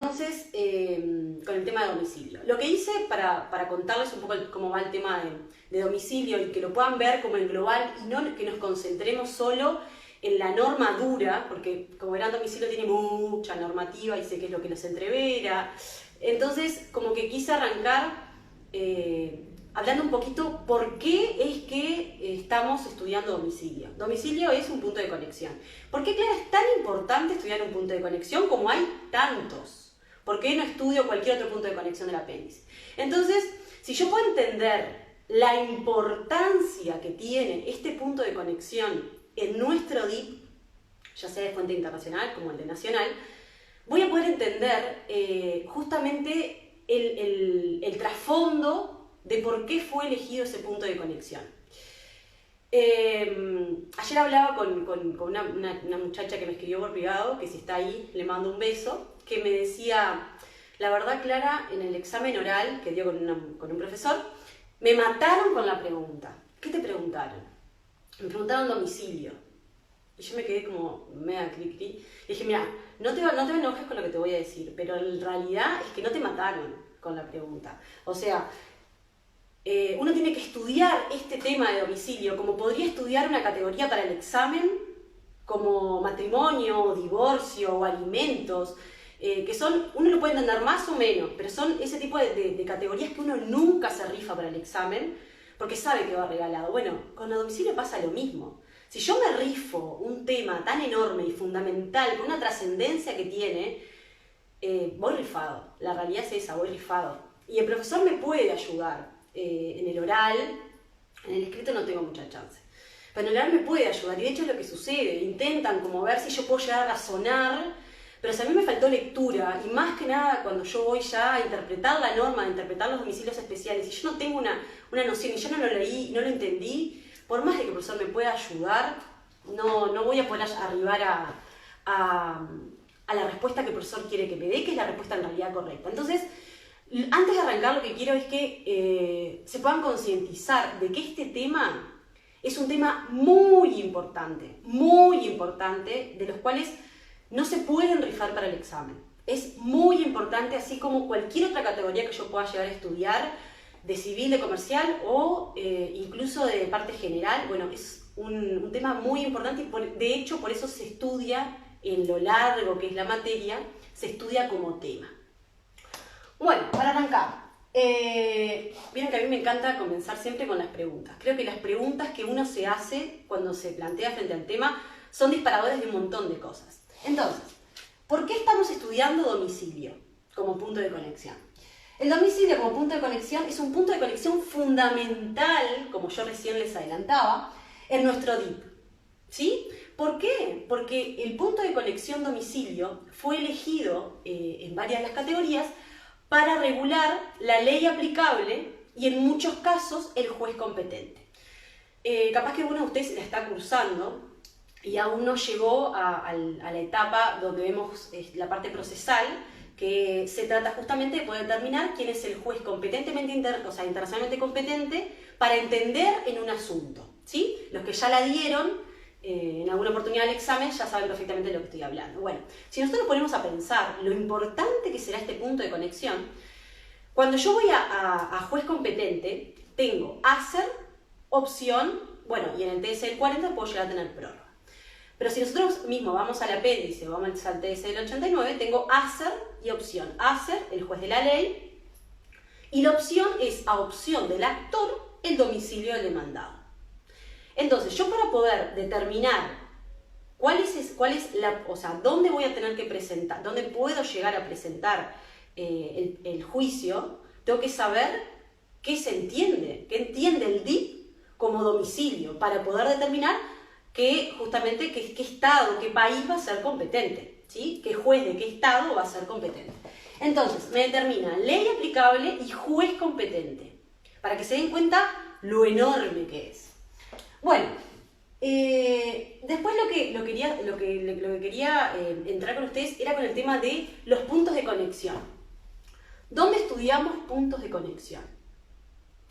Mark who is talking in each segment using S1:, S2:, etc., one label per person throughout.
S1: Entonces, con el tema de domicilio. Lo que hice para contarles un poco cómo va el tema de domicilio y que lo puedan ver como en global y no que nos concentremos solo en la norma dura, porque como verán, domicilio tiene mucha normativa y sé que es lo que nos entrevera. Entonces, como que quise arrancar hablando un poquito por qué es que estamos estudiando domicilio. Domicilio es un punto de conexión. ¿Por qué, Clara, es tan importante estudiar un punto de conexión como hay tantos? ¿Por qué no estudio cualquier otro punto de conexión del apéndice? Entonces, si yo puedo entender la importancia que tiene este punto de conexión en nuestro DIP, ya sea de fuente internacional como el de nacional, voy a poder entender justamente el trasfondo de por qué fue elegido ese punto de conexión. Ayer hablaba con una muchacha que me escribió por privado, que si está ahí le mando un beso, que me decía, la verdad, Clara, en el examen oral que dio con un profesor, me mataron con la pregunta. ¿Qué te preguntaron? Me preguntaron domicilio. Y yo me quedé como mega cri-cri. Y dije, mira, no te enojes con lo que te voy a decir, pero en realidad es que no te mataron con la pregunta. O sea, uno tiene que estudiar este tema de domicilio como podría estudiar una categoría para el examen, como matrimonio, o divorcio o alimentos, que son, uno lo puede entender más o menos, pero son ese tipo de categorías que uno nunca se rifa para el examen porque sabe que va regalado. Bueno, con el domicilio pasa lo mismo. Si yo me rifo un tema tan enorme y fundamental, con una trascendencia que tiene, voy rifado. La realidad es esa, voy rifado. Y el profesor me puede ayudar en el oral, en el escrito no tengo mucha chance. Pero en el oral me puede ayudar, y de hecho es lo que sucede. Intentan como ver si yo puedo llegar a razonar, pero si a mí me faltó lectura, y más que nada cuando yo voy ya a interpretar la norma, a interpretar los domicilios especiales, y yo no tengo una noción, y yo no lo leí, no lo entendí, por más de que el profesor me pueda ayudar, no voy a poder arribar a la respuesta que el profesor quiere que me dé, que es la respuesta en realidad correcta. Entonces, antes de arrancar, lo que quiero es que se puedan concientizar de que este tema es un tema muy importante, de los cuales no se pueden rifar para el examen. Es muy importante, así como cualquier otra categoría que yo pueda llegar a estudiar, de civil, de comercial o incluso de parte general. Bueno, es un tema muy importante y de hecho por eso se estudia en lo largo que es la materia, se estudia como tema. Bueno, para arrancar, vieron que a mí me encanta comenzar siempre con las preguntas. Creo que las preguntas que uno se hace cuando se plantea frente al tema son disparadores de un montón de cosas. Entonces, ¿por qué estamos estudiando domicilio como punto de conexión? El domicilio como punto de conexión es un punto de conexión fundamental, como yo recién les adelantaba, en nuestro DIP. ¿Sí? ¿Por qué? Porque el punto de conexión domicilio fue elegido en varias de las categorías para regular la ley aplicable y en muchos casos el juez competente. Capaz que uno de ustedes la está cursando y aún no llegó a la etapa donde vemos la parte procesal, que se trata justamente de poder determinar quién es el juez competentemente internacionalmente competente para entender en un asunto. ¿Sí? Los que ya la dieron en alguna oportunidad del examen ya saben perfectamente de lo que estoy hablando. Bueno, si nosotros nos ponemos a pensar lo importante que será este punto de conexión, cuando yo voy a juez competente, tengo hacer, opción, bueno, y en el TS del 40 puedo llegar a tener prórroga. Pero si nosotros mismos vamos al apéndice o vamos al TS del 89, tengo hacer y opción. Hacer, el juez de la ley, y la opción es a opción del actor el domicilio del demandado. Entonces, yo para poder determinar dónde voy a tener que presentar, dónde puedo llegar a presentar el juicio, tengo que saber qué se entiende, qué entiende el DIP como domicilio, para poder determinar qué estado, qué país va a ser competente, ¿sí? Qué juez de qué estado va a ser competente. Entonces, me determina ley aplicable y juez competente, para que se den cuenta lo enorme que es. Bueno, después lo que quería entrar con ustedes era con el tema de los puntos de conexión. ¿Dónde estudiamos puntos de conexión?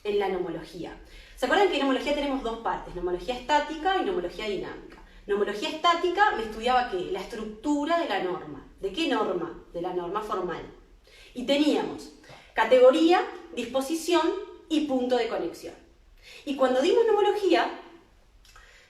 S1: En la nomología. ¿Se acuerdan que en nomología tenemos dos partes? Nomología estática y nomología dinámica. Nomología estática me estudiaba ¿qué? La estructura de la norma. ¿De qué norma? De la norma formal. Y teníamos categoría, disposición y punto de conexión. Y cuando dimos nomología,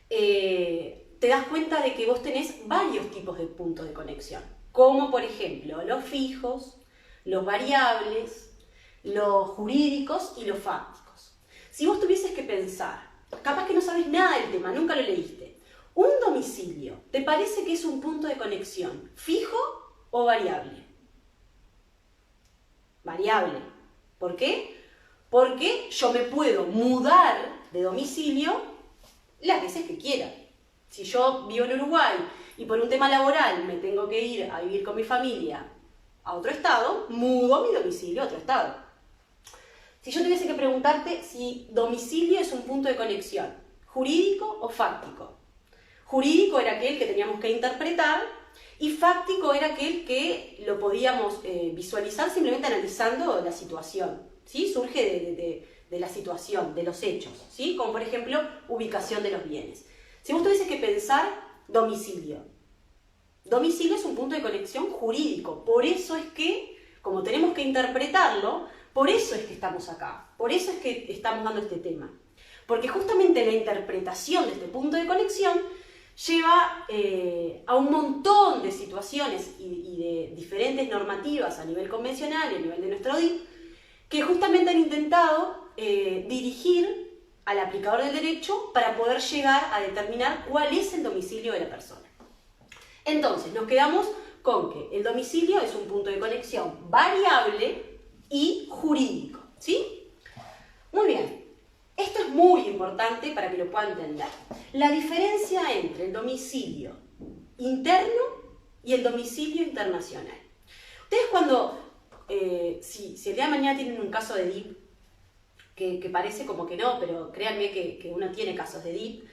S1: te das cuenta de que vos tenés varios tipos de puntos de conexión, como por ejemplo los fijos, los variables, los jurídicos y los fácticos. Si vos tuvieses que pensar, capaz que no sabes nada del tema, nunca lo leíste, un domicilio, ¿te parece que es un punto de conexión fijo o variable? Variable. ¿Por qué? Porque yo me puedo mudar de domicilio las veces que quiera. Si yo vivo en Uruguay y por un tema laboral me tengo que ir a vivir con mi familia a otro estado, mudo mi domicilio a otro estado. Si yo tuviese que preguntarte si domicilio es un punto de conexión, ¿jurídico o fáctico? Jurídico era aquel que teníamos que interpretar y fáctico era aquel que lo podíamos visualizar simplemente analizando la situación, ¿sí? Surge de la situación, de los hechos, ¿sí? Como por ejemplo, ubicación de los bienes. Si vos tuvieses que pensar domicilio, domicilio es un punto de conexión jurídico, por eso es que, como tenemos que interpretarlo, por eso es que estamos acá, por eso es que estamos dando este tema. Porque justamente la interpretación de este punto de conexión lleva a un montón de situaciones y de diferentes normativas a nivel convencional y a nivel de nuestro DIP, que justamente han intentado dirigir al aplicador del derecho para poder llegar a determinar cuál es el domicilio de la persona. Entonces, nos quedamos con que el domicilio es un punto de conexión variable y jurídico, ¿sí? Muy bien. Esto es muy importante para que lo puedan entender. La diferencia entre el domicilio interno y el domicilio internacional. Ustedes cuando, si el día de mañana tienen un caso de DIP, que parece como que no, pero créanme que uno tiene casos de DIP,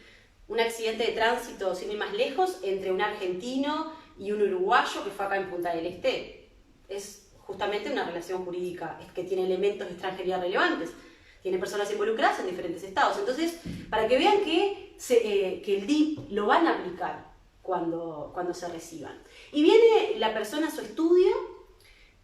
S1: un accidente de tránsito, sin ir más lejos, entre un argentino y un uruguayo que fue acá en Punta del Este. Es justamente una relación jurídica que tiene elementos de extranjería relevantes. Tiene personas involucradas en diferentes estados. Entonces, para que vean que el DIP lo van a aplicar cuando se reciban. Y viene la persona a su estudio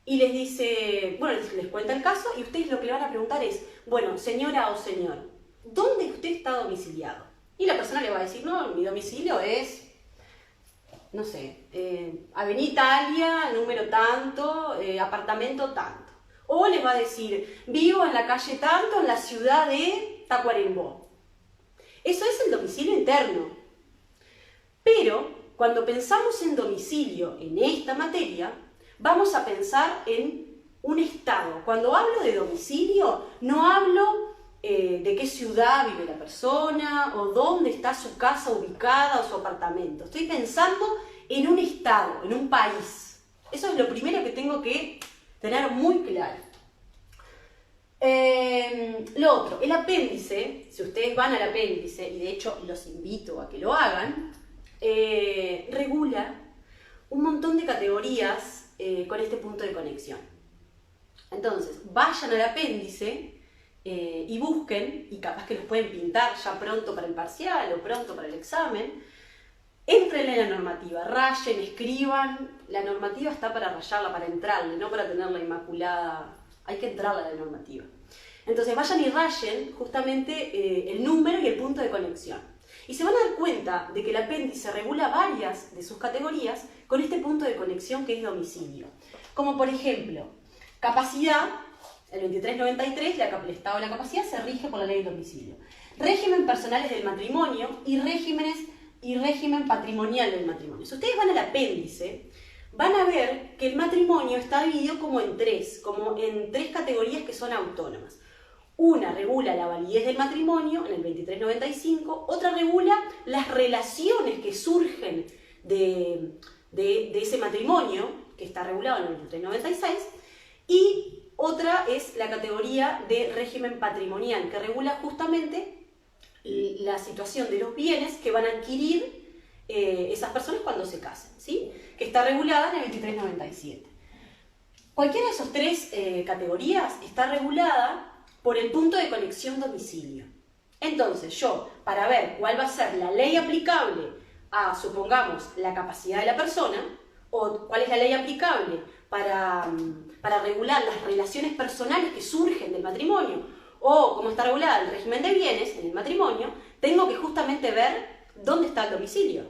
S1: y les dice, bueno, les cuenta el caso y ustedes lo que le van a preguntar es, bueno, señora o señor, ¿dónde usted está domiciliado? Y la persona le va a decir, no, mi domicilio es, no sé, Avenida Italia, número tanto, apartamento tanto. O les va a decir, vivo en la calle tanto, en la ciudad de Tacuarembó. Eso es el domicilio interno. Pero cuando pensamos en domicilio en esta materia, vamos a pensar en un estado. Cuando hablo de domicilio, no hablo de qué ciudad vive la persona o dónde está su casa ubicada o su apartamento. Estoy pensando en un estado, en un país. Eso es lo primero que tengo que tener muy claro. Lo otro, el apéndice, si ustedes van al apéndice, y de hecho los invito a que lo hagan, regula un montón de categorías con este punto de conexión. Entonces, vayan al apéndice y busquen, y capaz que los pueden pintar ya pronto para el parcial o pronto para el examen. Entren en la normativa, rayen, escriban. La normativa está para rayarla, para entrarle, no para tenerla inmaculada. Hay que entrarle a la normativa. Entonces vayan y rayen justamente el número y el punto de conexión. Y se van a dar cuenta de que el apéndice regula varias de sus categorías con este punto de conexión que es domicilio. Como por ejemplo, capacidad, el 2393, el estado de la capacidad se rige por la ley del domicilio. Régimen personales del matrimonio y régimen patrimonial del matrimonio. Si ustedes van al apéndice, van a ver que el matrimonio está dividido como en tres categorías que son autónomas. Una regula la validez del matrimonio en el 2395, otra regula las relaciones que surgen de ese matrimonio, que está regulado en el 2396, y otra es la categoría de régimen patrimonial, que regula justamente la situación de los bienes que van a adquirir esas personas cuando se casen, ¿sí? Que está regulada en el 2397. Cualquiera de esas tres categorías está regulada por el punto de conexión domicilio. Entonces yo, para ver cuál va a ser la ley aplicable a, supongamos, la capacidad de la persona, o cuál es la ley aplicable para regular las relaciones personales que surgen del matrimonio, o cómo está regulada el régimen de bienes en el matrimonio, tengo que justamente ver dónde está el domicilio.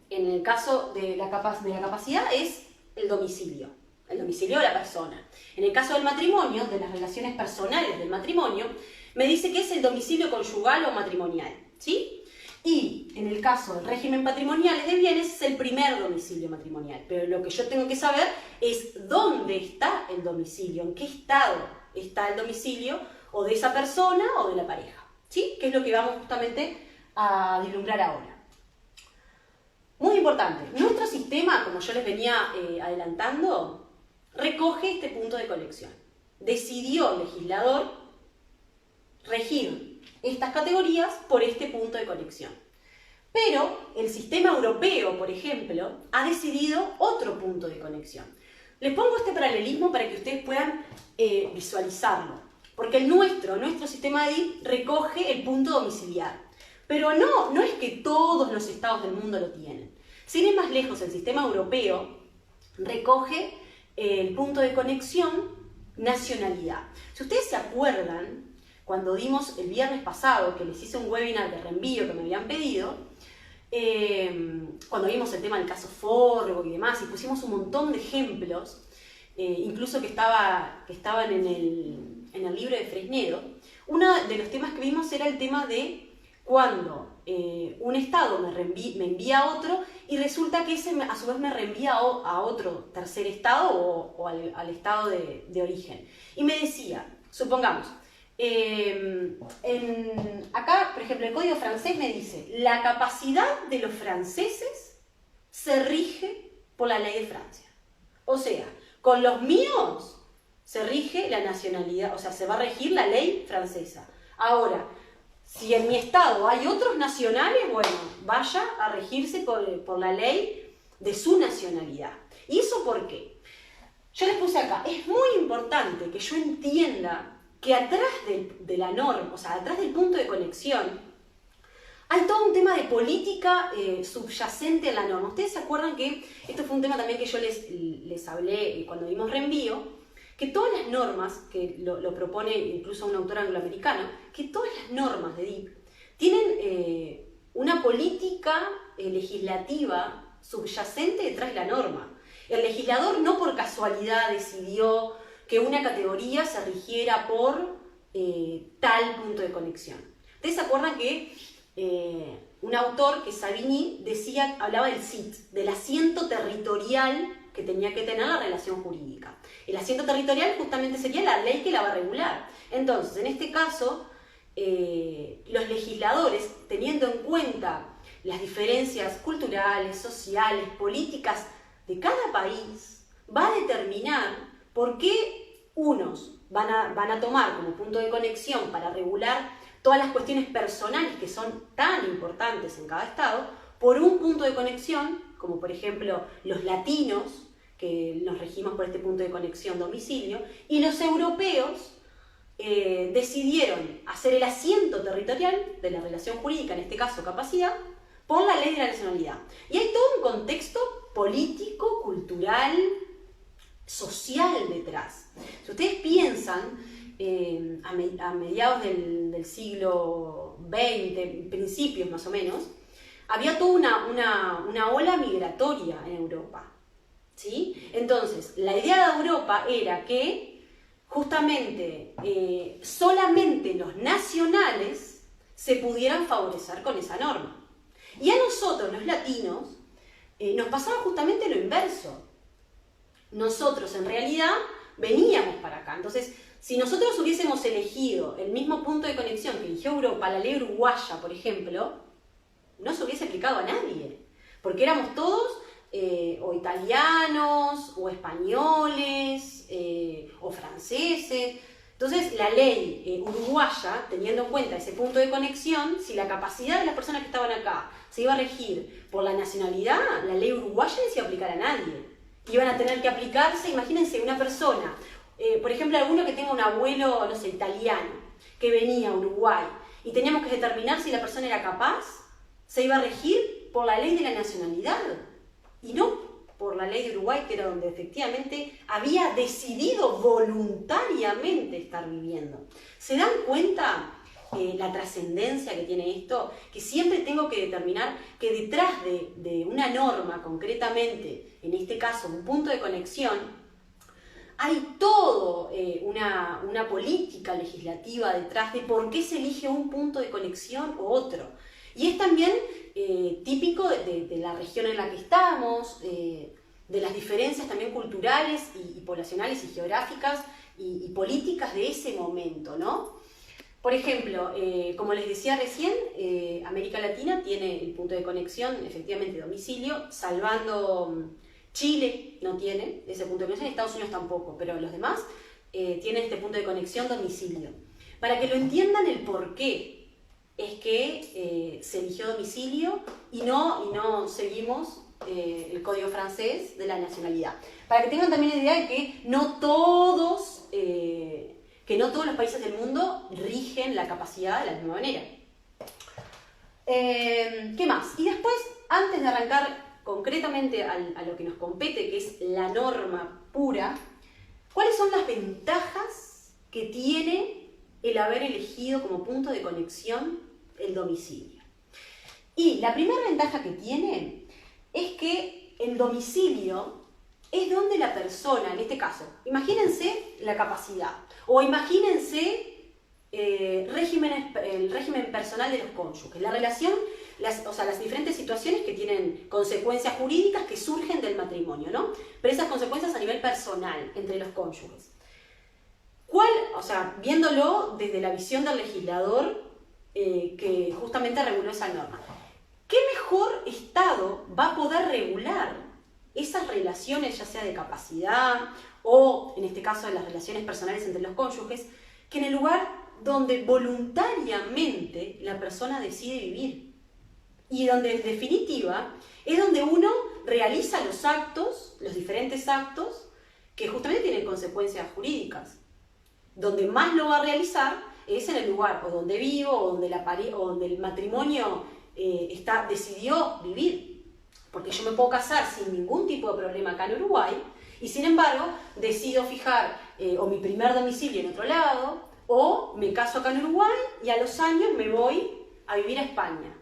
S1: En el caso de la capacidad es el domicilio de la persona. En el caso del matrimonio, de las relaciones personales del matrimonio, me dice que es el domicilio conyugal o matrimonial, ¿sí? Y en el caso del régimen patrimonial de bienes es el primer domicilio matrimonial. Pero lo que yo tengo que saber es dónde está el domicilio, en qué estado está el domicilio o de esa persona o de la pareja, ¿sí? Que es lo que vamos justamente a vislumbrar ahora. Muy importante, nuestro sistema, como yo les venía adelantando, recoge este punto de conexión. Decidió el legislador regir estas categorías por este punto de conexión. Pero el sistema europeo, por ejemplo, ha decidido otro punto de conexión. Les pongo este paralelismo para que ustedes puedan visualizarlo. Porque nuestro sistema de DIP recoge el punto domiciliar. Pero no es que todos los estados del mundo lo tienen. Sin ir más lejos, el sistema europeo recoge el punto de conexión nacionalidad. Si ustedes se acuerdan, cuando dimos el viernes pasado, que les hice un webinar de reenvío que me habían pedido, cuando vimos el tema del caso Forgo y demás, y pusimos un montón de ejemplos, incluso que estaban en el libro de Fresnedo, uno de los temas que vimos era el tema de cuando un estado me envía a otro y resulta que ese a su vez me reenvía a otro tercer estado o al estado de origen. Y me decía, supongamos, acá, por ejemplo, el código francés me dice, la capacidad de los franceses se rige por la ley de Francia. O sea, con los míos se rige la nacionalidad, o sea, se va a regir la ley francesa. Ahora, si en mi estado hay otros nacionales, bueno, vaya a regirse por la ley de su nacionalidad. ¿Y eso por qué? Yo les puse acá, es muy importante que yo entienda que atrás de la norma, o sea, atrás del punto de conexión, hay todo un tema de política subyacente en la norma. Ustedes se acuerdan que esto fue un tema también que yo les hablé cuando dimos reenvío, que todas las normas, que lo propone incluso un autor angloamericano, que todas las normas de DIP tienen una política legislativa subyacente detrás de la norma. El legislador no por casualidad decidió que una categoría se rigiera por tal punto de conexión. ¿Ustedes se acuerdan que un autor, que Savigny, hablaba del SIT, del asiento territorial que tenía que tener la relación jurídica? El asiento territorial justamente sería la ley que la va a regular. Entonces, en este caso, los legisladores, teniendo en cuenta las diferencias culturales, sociales, políticas de cada país, va a determinar por qué unos van a tomar como punto de conexión para regular todas las cuestiones personales que son tan importantes en cada estado, por un punto de conexión, como por ejemplo los latinos, que nos regimos por este punto de conexión domicilio, y los europeos decidieron hacer el asiento territorial de la relación jurídica, en este caso capacidad, por la ley de la nacionalidad. Y hay todo un contexto político, cultural, social detrás. Si ustedes piensan, a mediados del siglo XX, principios más o menos, había toda una ola migratoria en Europa, ¿sí? Entonces, la idea de Europa era que justamente solamente los nacionales se pudieran favorecer con esa norma. Y a nosotros, los latinos, nos pasaba justamente lo inverso. Nosotros, en realidad, veníamos para acá. Entonces, si nosotros hubiésemos elegido el mismo punto de conexión que eligió Europa, la ley uruguaya, por ejemplo, no se hubiese aplicado a nadie. Porque éramos todos o italianos, o españoles, o franceses. Entonces, la ley uruguaya, teniendo en cuenta ese punto de conexión, si la capacidad de las personas que estaban acá se iba a regir por la nacionalidad, la ley uruguaya no se iba a aplicar a nadie. Iban a tener que aplicarse, imagínense, una persona, por ejemplo, alguno que tenga un abuelo, no sé, italiano, que venía a Uruguay, y teníamos que determinar si la persona era capaz, se iba a regir por la ley de la nacionalidad y no por la ley de Uruguay, que era donde efectivamente había decidido voluntariamente estar viviendo. ¿Se dan cuenta la trascendencia que tiene esto? Que siempre tengo que determinar que detrás de una norma, concretamente, en este caso un punto de conexión, hay todo una política legislativa detrás de por qué se elige un punto de conexión u otro. Y es también típico de la región en la que estamos, de las diferencias también culturales y poblacionales y geográficas y políticas de ese momento, ¿no? Por ejemplo, como les decía recién, América Latina tiene el punto de conexión, efectivamente, domicilio, salvando Chile no tiene ese punto de conexión, Estados Unidos tampoco, pero los demás tienen este punto de conexión domicilio. Para que lo entiendan el por qué es que se eligió domicilio y no seguimos el código francés de la nacionalidad. Para que tengan también la idea de que no todos los países del mundo rigen la capacidad de la misma manera. ¿Qué más? Y después, antes de arrancar concretamente a lo que nos compete, que es la norma pura, ¿cuáles son las ventajas que tiene el haber elegido como punto de conexión el domicilio? Y la primera ventaja que tiene es que el domicilio es donde la persona, en este caso, imagínense la capacidad, o imagínense el régimen personal de los cónyuges, la relación, las diferentes situaciones que tienen consecuencias jurídicas que surgen del matrimonio, ¿no? Pero esas consecuencias a nivel personal entre los cónyuges. Viéndolo desde la visión del legislador que justamente reguló esa norma. ¿Qué mejor Estado va a poder regular esas relaciones, ya sea de capacidad o, en este caso, de las relaciones personales entre los cónyuges, que en el lugar donde voluntariamente la persona decide vivir? Y donde, en definitiva, es donde uno realiza los diferentes actos que justamente tienen consecuencias jurídicas. Donde más lo va a realizar es en el lugar o donde vivo o donde el matrimonio decidió vivir. Porque yo me puedo casar sin ningún tipo de problema acá en Uruguay y sin embargo decido fijar o mi primer domicilio en otro lado o me caso acá en Uruguay y a los años me voy a vivir a España.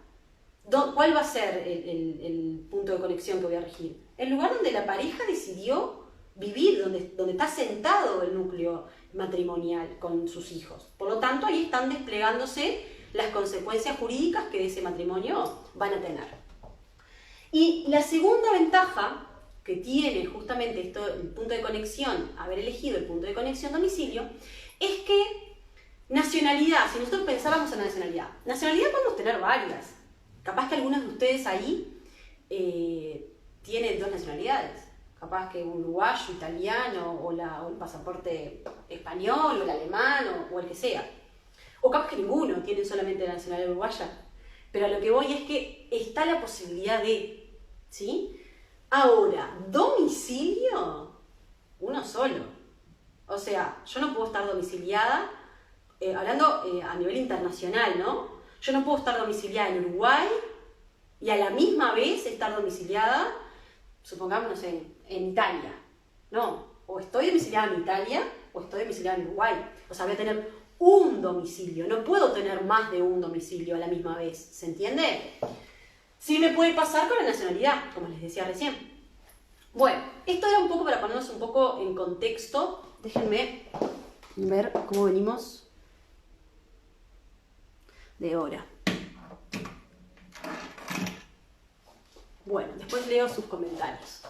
S1: ¿Cuál va a ser el punto de conexión que voy a regir? El lugar donde la pareja decidió vivir, donde está sentado el núcleo matrimonial con sus hijos. Por lo tanto, ahí están desplegándose las consecuencias jurídicas que de ese matrimonio van a tener. Y la segunda ventaja que tiene justamente el punto de conexión, haber elegido el punto de conexión domicilio, es que nacionalidad, si nosotros pensáramos en nacionalidad podemos tener varias. Capaz que algunos de ustedes ahí tienen dos nacionalidades. Capaz que un uruguayo, italiano, o el pasaporte español, o el alemán, o el que sea. O capaz que ninguno, tienen solamente la nacionalidad uruguaya. Pero a lo que voy es que está la posibilidad de, ¿sí? Ahora, domicilio, uno solo. O sea, yo no puedo estar domiciliada, hablando a nivel internacional, ¿no? Yo no puedo estar domiciliada en Uruguay y a la misma vez estar domiciliada, supongamos, no sé, en Italia. No, o estoy domiciliada en Italia o estoy domiciliada en Uruguay. O sea, voy a tener un domicilio, no puedo tener más de un domicilio a la misma vez, ¿se entiende? Sí me puede pasar con la nacionalidad, como les decía recién. Bueno, esto era un poco para ponernos un poco en contexto. Déjenme ver cómo venimos de hora. Bueno, después leo sus comentarios.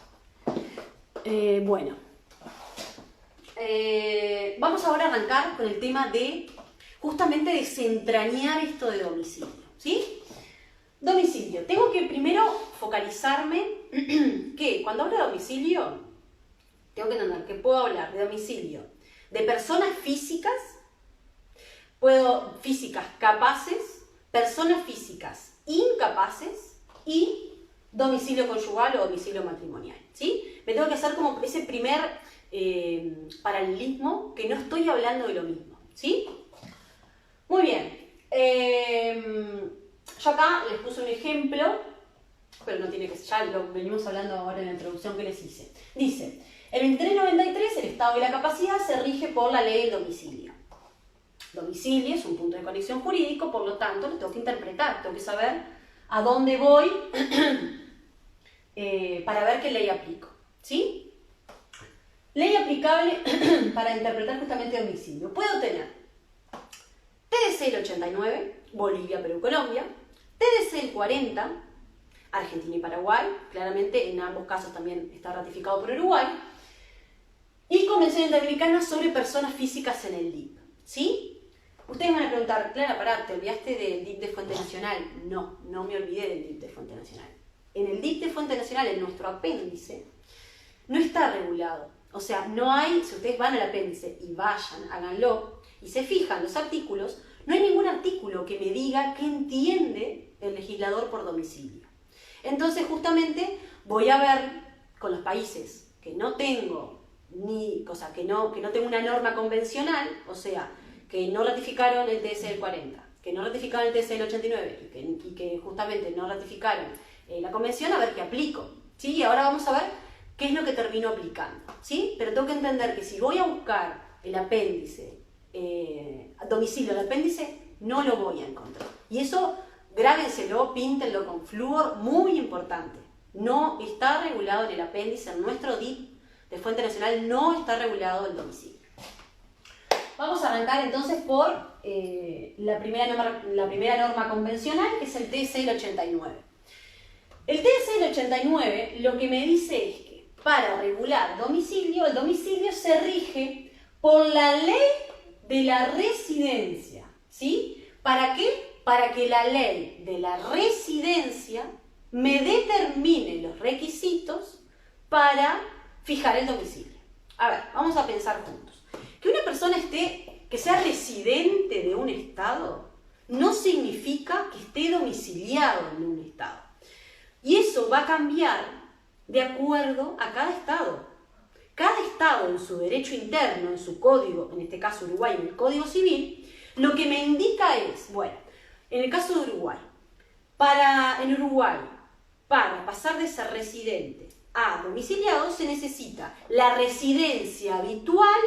S1: Vamos ahora a arrancar con el tema de justamente desentrañar esto de domicilio, ¿sí? Domicilio. Tengo que primero focalizarme que cuando hablo de domicilio, tengo que entender que puedo hablar de domicilio de personas físicas, físicas capaces, personas físicas incapaces y domicilio conyugal o domicilio matrimonial, ¿sí? Me tengo que hacer como ese primer paralelismo, que no estoy hablando de lo mismo, ¿sí? Muy bien. Yo acá les puse un ejemplo pero no tiene que ser, ya lo venimos hablando ahora en la introducción que les hice. Dice, el 2393, el estado y la capacidad se rige por la ley del domicilio. Domicilio es un punto de conexión jurídico, por lo tanto lo tengo que interpretar, tengo que saber a dónde voy para ver qué ley aplico, ¿sí? Ley aplicable para interpretar justamente domicilio. Puedo tener TDC el 89, Bolivia, Perú, Colombia, TDC el 40, Argentina y Paraguay, claramente en ambos casos también está ratificado por Uruguay, y Convención Interamericana sobre personas físicas en el DIP, ¿sí? Ustedes van a preguntar, Clara, pará, ¿te olvidaste del DIP de Fuente Nacional? No, no me olvidé del DIP de Fuente Nacional. En el DIP de Fuente Nacional, en nuestro apéndice, no está regulado. O sea, no hay, si ustedes van al apéndice y vayan, háganlo, y se fijan los artículos, no hay ningún artículo que me diga qué entiende el legislador por domicilio. Entonces, justamente, voy a ver con los países que no tengo, que no tengo una norma convencional, o sea, que no ratificaron el TS del 40, que no ratificaron el TS del 89 y que justamente no ratificaron la convención, a ver qué aplico, ¿sí? Y ahora vamos a ver qué es lo que termino aplicando, ¿sí? Pero tengo que entender que si voy a buscar el apéndice, domicilio del apéndice, no lo voy a encontrar. Y eso, grábenselo, píntenlo con flúor, muy importante. No está regulado en el apéndice, en nuestro DIP de Fuente Nacional no está regulado el domicilio. Vamos a arrancar entonces por la primera norma convencional, que es el TC del 89. El TC del 89 lo que me dice es que para regular domicilio, el domicilio se rige por la ley de la residencia, ¿sí? ¿Para qué? Para que la ley de la residencia me determine los requisitos para fijar el domicilio. A ver, vamos a pensar juntos. Que una persona que sea residente de un estado no significa que esté domiciliado en un estado. Y eso va a cambiar de acuerdo a cada estado. Cada estado en su derecho interno, en su código, en este caso Uruguay, en el Código Civil, lo que me indica es, bueno, en el caso de Uruguay, en Uruguay, para pasar de ser residente a domiciliado se necesita la residencia habitual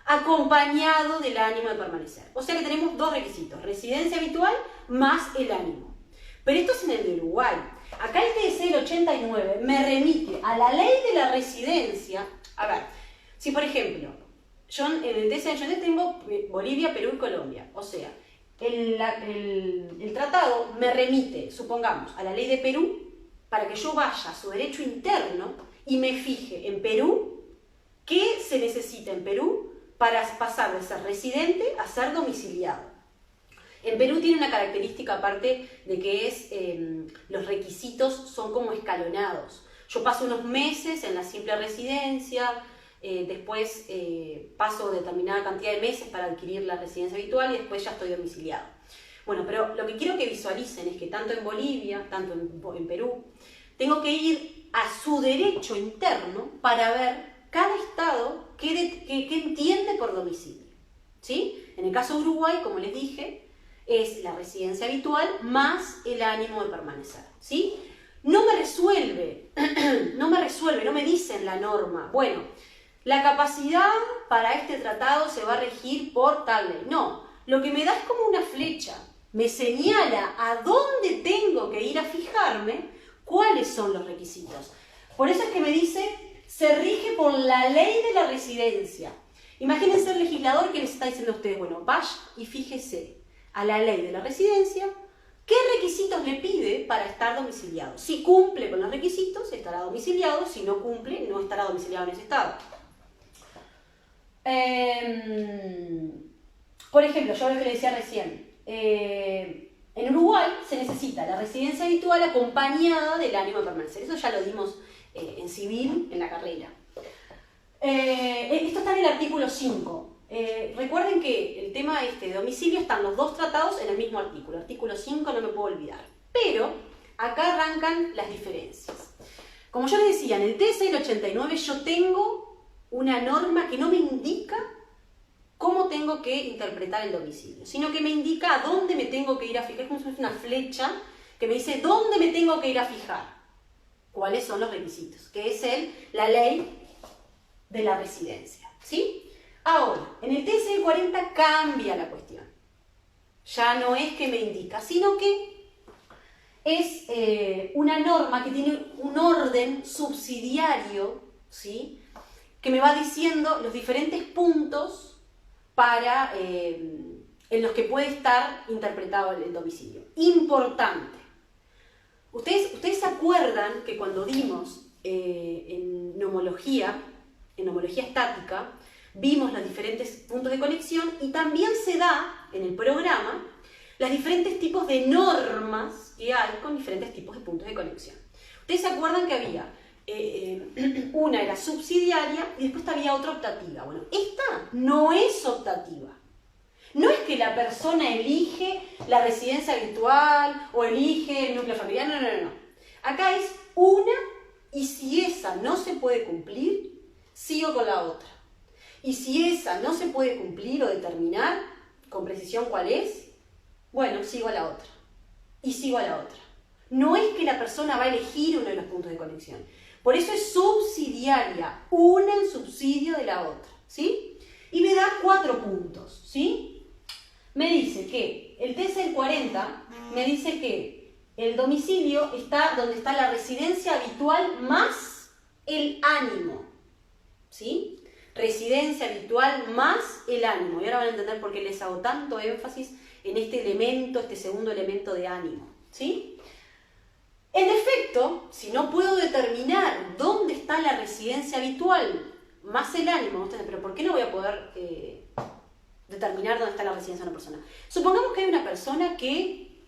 S1: acompañado del ánimo de permanecer. O sea que tenemos dos requisitos, residencia habitual más el ánimo. Pero esto es en el de Uruguay. Acá el TC del 89 me remite a la ley de la residencia. A ver, si por ejemplo, yo en el TC del 89 tengo Bolivia, Perú y Colombia. O sea, el tratado me remite, supongamos, a la ley de Perú para que yo vaya a su derecho interno y me fije en Perú qué se necesita en Perú para pasar de ser residente a ser domiciliado. En Perú tiene una característica aparte de que los requisitos son como escalonados. Yo paso unos meses en la simple residencia, después paso determinada cantidad de meses para adquirir la residencia habitual y después ya estoy domiciliado. Bueno, pero lo que quiero que visualicen es que tanto en Bolivia, tanto en Perú, tengo que ir a su derecho interno para ver cada estado qué entiende por domicilio, ¿sí? En el caso de Uruguay, como les dije, es la residencia habitual más el ánimo de permanecer, ¿sí? No me resuelve, no me dice en la norma, bueno, la capacidad para este tratado se va a regir por tal ley. No, lo que me da es como una flecha, me señala a dónde tengo que ir a fijarme, cuáles son los requisitos. Por eso es que me dice, se rige por la ley de la residencia. Imagínense el legislador que les está diciendo a ustedes, bueno, vaya y fíjese a la ley de la residencia, ¿qué requisitos le pide para estar domiciliado? Si cumple con los requisitos, estará domiciliado, si no cumple, no estará domiciliado en ese estado. Por ejemplo, yo lo que le decía recién, en Uruguay se necesita la residencia habitual acompañada del ánimo de permanecer. Eso ya lo dimos en civil, en la carrera. Esto está en el artículo 5. Recuerden que el tema de domicilio están los dos tratados en el mismo artículo. Artículo 5 no me puedo olvidar. Pero acá arrancan las diferencias. Como yo les decía, en el TC del 89 yo tengo una norma que no me indica cómo tengo que interpretar el domicilio, sino que me indica a dónde me tengo que ir a fijar, como si fuese una flecha que me dice dónde me tengo que ir a fijar. cuáles son los requisitos, que es la ley de la residencia, ¿sí? Ahora, en el TSE 40 cambia la cuestión. Ya no es que me indica, sino que es una norma que tiene un orden subsidiario, ¿sí? Que me va diciendo los diferentes puntos para, en los que puede estar interpretado el domicilio. Importante. ¿Ustedes se acuerdan que cuando dimos en nomología estática, vimos los diferentes puntos de conexión y también se da en el programa los diferentes tipos de normas que hay con diferentes tipos de puntos de conexión? ¿Ustedes se acuerdan que había una era subsidiaria y después había otra optativa? Bueno, esta no es optativa. No es que la persona elige la residencia habitual o elige el núcleo familiar, no. Acá es una, y si esa no se puede cumplir, sigo con la otra. Y si esa no se puede cumplir o determinar con precisión cuál es, bueno, sigo a la otra. Y sigo a la otra. No es que la persona va a elegir uno de los puntos de conexión. Por eso es subsidiaria, una en subsidio de la otra, ¿sí? Y me da 4 puntos, ¿sí? Me dice que el TSE 40 me dice que el domicilio está donde está la residencia habitual más el ánimo, ¿sí? Residencia habitual más el ánimo. Y ahora van a entender por qué les hago tanto énfasis en este elemento, este segundo elemento de ánimo, ¿sí? En efecto, si no puedo determinar dónde está la residencia habitual más el ánimo, pero ¿por qué no voy a poder determinar dónde está la residencia de una persona? Supongamos que hay una persona que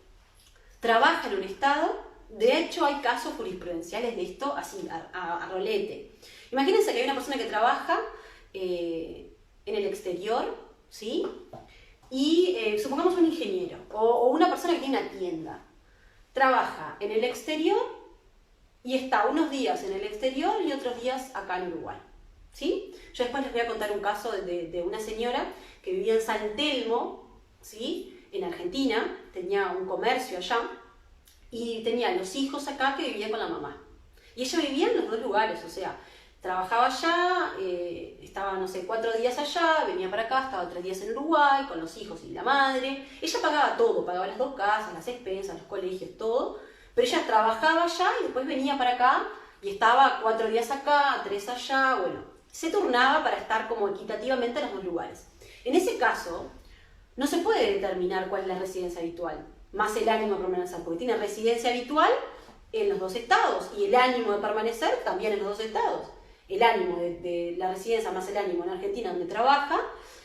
S1: trabaja en un estado, de hecho hay casos jurisprudenciales de esto así, a rolete. Imagínense que hay una persona que trabaja en el exterior, ¿sí? Y supongamos un ingeniero o una persona que tiene una tienda. Trabaja en el exterior y está unos días en el exterior y otros días acá en Uruguay, ¿sí? Yo después les voy a contar un caso de una señora que vivía en San Telmo, ¿sí? En Argentina, tenía un comercio allá y tenía los hijos acá que vivía con la mamá. Y ella vivía en los dos lugares, o sea, trabajaba allá, estaba, no sé, 4 días allá, venía para acá, estaba 3 días en Uruguay con los hijos y la madre. Ella pagaba todo, pagaba las 2 casas, las expensas, los colegios, todo. Pero ella trabajaba allá y después venía para acá y estaba 4 días acá, 3 allá, bueno. Se turnaba para estar como equitativamente en los 2 lugares. En ese caso, no se puede determinar cuál es la residencia habitual, más el ánimo de permanecer, porque tiene residencia habitual en los 2 estados y el ánimo de permanecer también en los 2 estados. El ánimo de la residencia más el ánimo en Argentina donde trabaja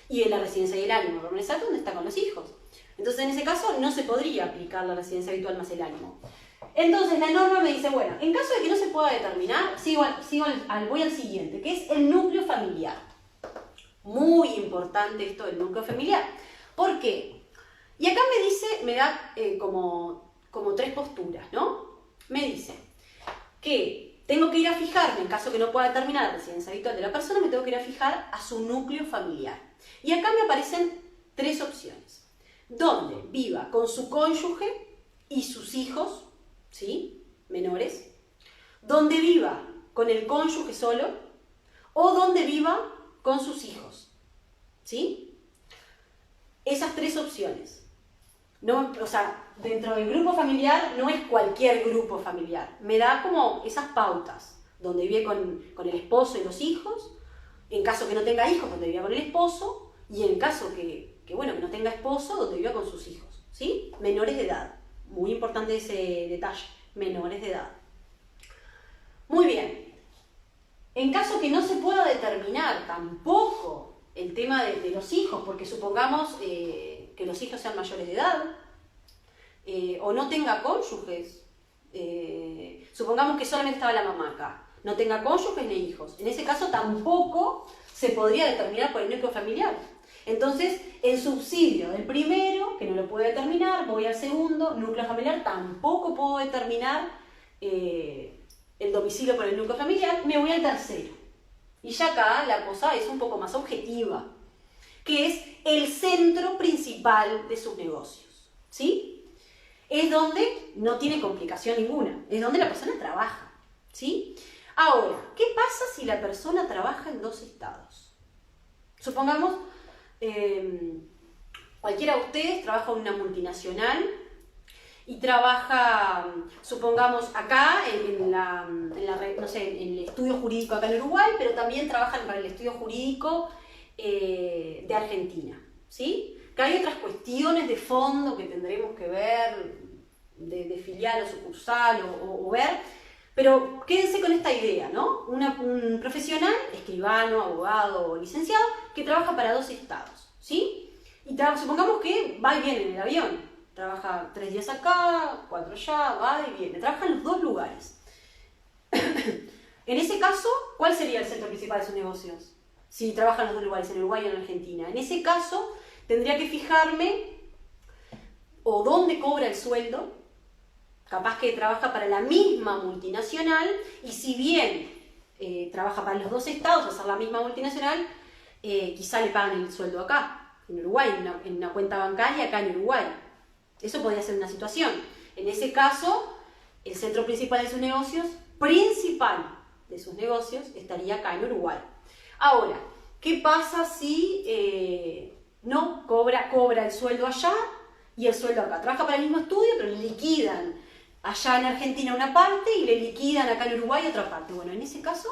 S1: y en la residencia y el ánimo de permanecer donde está con los hijos. Entonces en ese caso no se podría aplicar la residencia habitual más el ánimo. Entonces la norma me dice, bueno, en caso de que no se pueda determinar, voy al siguiente, que es el núcleo familiar. Muy importante esto del núcleo familiar. ¿Por qué? Y acá me da como 3 posturas, ¿no? Me dice que tengo que ir a fijarme, en caso que no pueda determinar la residencia habitual de la persona, me tengo que ir a fijar a su núcleo familiar. Y acá me aparecen 3 opciones. Donde viva con su cónyuge y sus hijos, ¿sí? Menores. Donde viva con el cónyuge solo. O donde viva con sus hijos, ¿sí? Esas 3 opciones. No, o sea, dentro del grupo familiar no es cualquier grupo familiar. Me da como esas pautas, donde vive con el esposo y los hijos, en caso que no tenga hijos, donde viva con el esposo, y en caso que no tenga esposo, donde viva con sus hijos, ¿sí? Menores de edad. Muy importante ese detalle, menores de edad. Muy bien. En caso que no se pueda determinar tampoco el tema de los hijos, porque supongamos que los hijos sean mayores de edad, o no tenga cónyuges, supongamos que solamente estaba la mamá acá, no tenga cónyuges ni hijos, en ese caso tampoco se podría determinar por el núcleo familiar. Entonces, en subsidio del primero, que no lo puedo determinar, voy al segundo, núcleo familiar, tampoco puedo determinar el domicilio por el núcleo familiar, me voy al tercero. Y ya acá la cosa es un poco más objetiva, que es el centro principal de sus negocios, ¿sí? Es donde no tiene complicación ninguna, es donde la persona trabaja. ¿Sí? Ahora, ¿qué pasa si la persona trabaja en 2 estados? Supongamos, cualquiera de ustedes trabaja en una multinacional y trabaja, supongamos, acá no sé, en el estudio jurídico acá en Uruguay, pero también trabajan para el estudio jurídico de Argentina, ¿sí? Que hay otras cuestiones de fondo que tendremos que ver, de filial o sucursal o ver, pero quédense con esta idea, ¿no? Un profesional, escribano, abogado o licenciado, que trabaja para 2 estados, ¿sí? Y supongamos que va y viene en el avión. Trabaja 3 días acá, 4 allá, va y viene. Trabaja en los 2 lugares. En ese caso, ¿cuál sería el centro principal de sus negocios? Si trabaja en los 2 lugares, en Uruguay o en Argentina. En ese caso, tendría que fijarme o dónde cobra el sueldo. Capaz que trabaja para la misma multinacional y si bien trabaja para los 2 estados, o sea, la misma multinacional, quizá le pagan el sueldo acá, en Uruguay, en una cuenta bancaria acá en Uruguay. Eso podría ser una situación. En ese caso, el centro principal de sus negocios, estaría acá en Uruguay. Ahora, ¿qué pasa si no cobra el sueldo allá y el sueldo acá? Trabaja para el mismo estudio, pero le liquidan allá en Argentina una parte y le liquidan acá en Uruguay otra parte. Bueno, en ese caso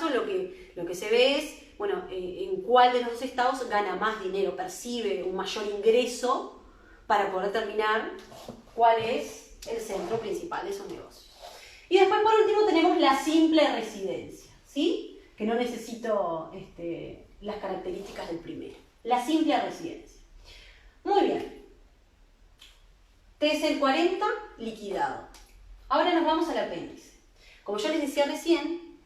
S1: lo que se ve es, bueno, en cuál de los 2 estados gana más dinero, percibe un mayor ingreso para poder determinar cuál es el centro principal de sus negocios. Y después, por último, tenemos la simple residencia, ¿sí? Que no necesito las características del primero. La simple residencia. Muy bien. TSL 40, liquidado. Ahora nos vamos al apéndice. Como yo les decía recién,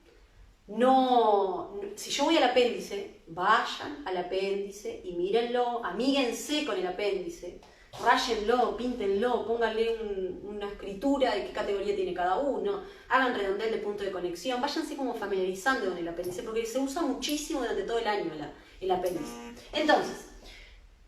S1: si yo voy al apéndice, vayan al apéndice y mírenlo, amíguense con el apéndice, ráyenlo, píntenlo, pónganle una escritura de qué categoría tiene cada uno, hagan redondel de punto de conexión, váyanse como familiarizando con el apéndice, porque se usa muchísimo durante todo el año el apéndice. Entonces,